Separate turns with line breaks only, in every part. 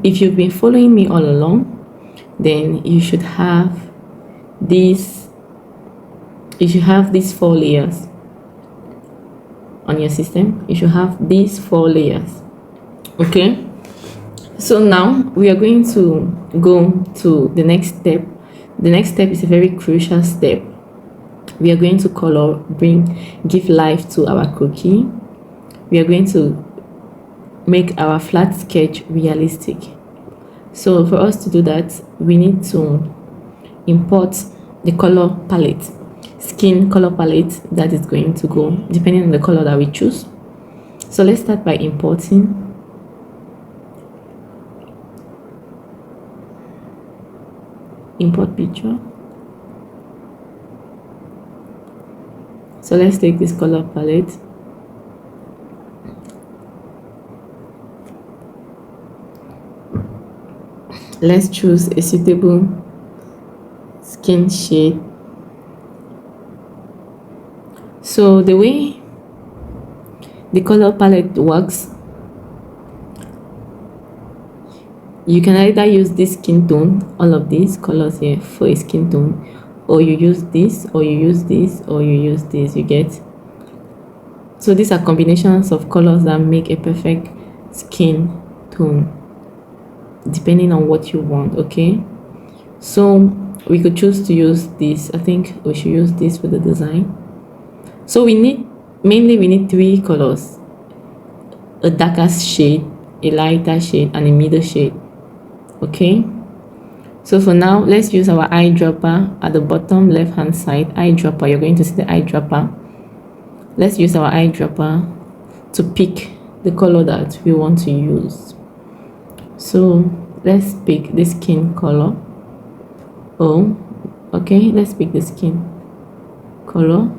if you've been following me all along, then you should have these 4 layers on your system. You should have these 4 layers. Okay, so now we are going to go to the next step. The next step is a very crucial step. We are going to give life to our cookie. We are going to make our flat sketch realistic. So for us to do that, we need to import the color palette, skin color palette that is going to go depending on the color that we choose. So let's start by importing. Import picture. So let's take this color palette. Let's choose a suitable skin shade. So the way the color palette works, you can either use this skin tone, all of these colors here, for a skin tone, or you use this, or you use this, or you use this. You get? So these are combinations of colors that make a perfect skin tone depending on what you want. Okay, so we could choose to use this. I think we should use this for the design. So we need 3 colors: a darker shade, a lighter shade, and a middle shade. Okay, so for now, let's use our eyedropper at the bottom left hand side. Eyedropper, you're going to see the eyedropper. Let's use our eyedropper to pick the color that we want to use. So let's pick the skin color. Oh, okay, let's pick the skin color.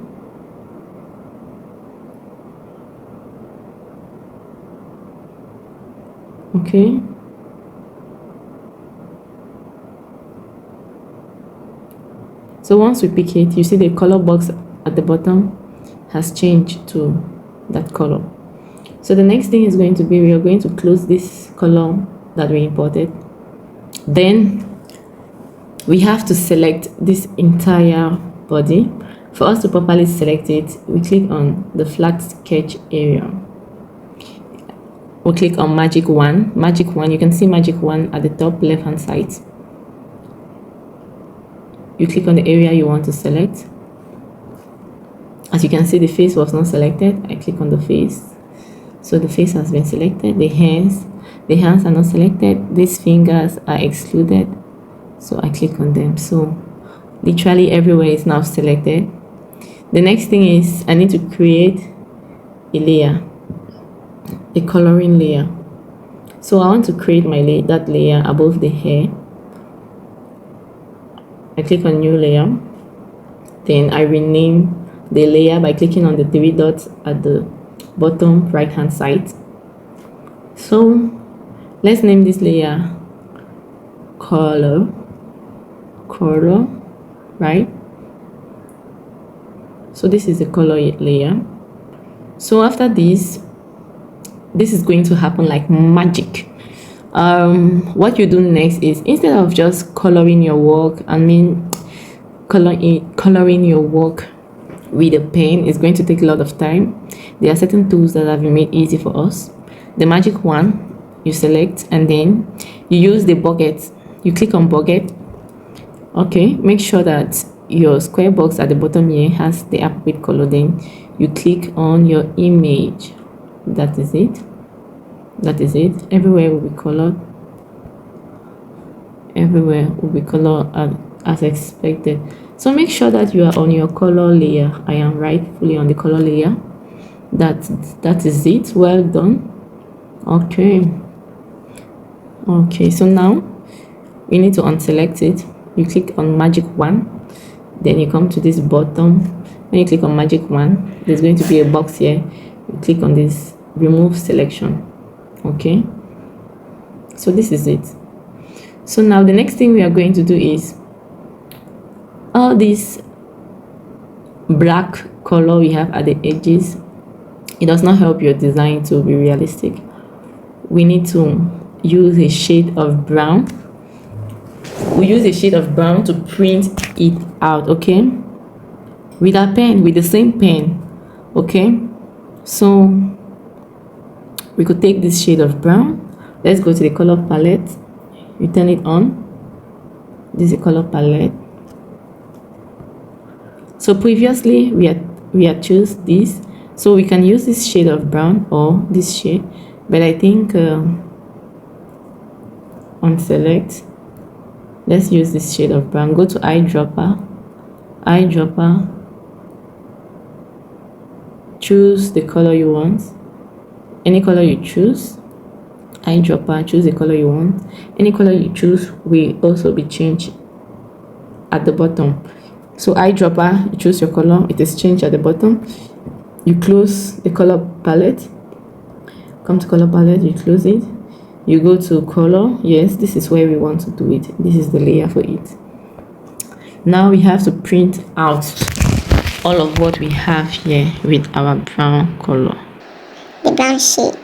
Okay, so once we pick it, you see the color box at the bottom has changed to that color. So the next thing is going to be, we are going to close this color that we imported. Then we have to select this entire body. For us to properly select it, we click on the flat sketch area. We'll click on magic wand. You can see magic wand at the top left hand side. You click on the area you want to select. As you can see, the face was not selected. I click on the face. So the face has been selected. The hands are not selected. These fingers are excluded. So I click on them. So literally everywhere is now selected. The next thing is I need to create a layer, a coloring layer. So I want to create that layer above the hair. I click on new layer. Then I rename the layer by clicking on the 3 dots at the bottom right hand side. So let's name this layer color, right? So this is the color layer. So after this is going to happen like magic. What you do next is, instead of just coloring your work, coloring your work with a pen is going to take a lot of time. There are certain tools that have been made easy for us. The magic wand, you select, and then you use the bucket. You click on bucket. Okay, make sure that your square box at the bottom here has the appropriate color. Then you click on your image. That is it. Everywhere will be colored. As expected. So make sure that you are on your color layer. I am rightfully on the color layer. That is it. Well done. Okay, so now we need to unselect it. You click on magic wand, then you come to this bottom. When you click on magic wand, there's going to be a box here. You click on this remove selection. Okay, so this is it. So now the next thing we are going to do is, all this black color we have at the edges, it does not help your design to be realistic. We need to use a shade of brown. We use a shade of brown to print it out, okay, with our pen, with the same pen. Okay, so we could take this shade of brown. Let's go to the color palette. You turn it on. This is a color palette. So previously we had choose this, so we can use this shade of brown or this shade, but I think on select, let's use this shade of brown. Go to eyedropper, choose the color you want, any color you choose. Eyedropper, choose the color you want. Any color you choose will also be changed at the bottom. So eyedropper, you choose your color, it is changed at the bottom. You close the color palette, come to color palette, you close it, you go to color. Yes, this is where we want to do it. This is the layer for it. Now we have to print out all of what we have here with our brown color,
the brown shade.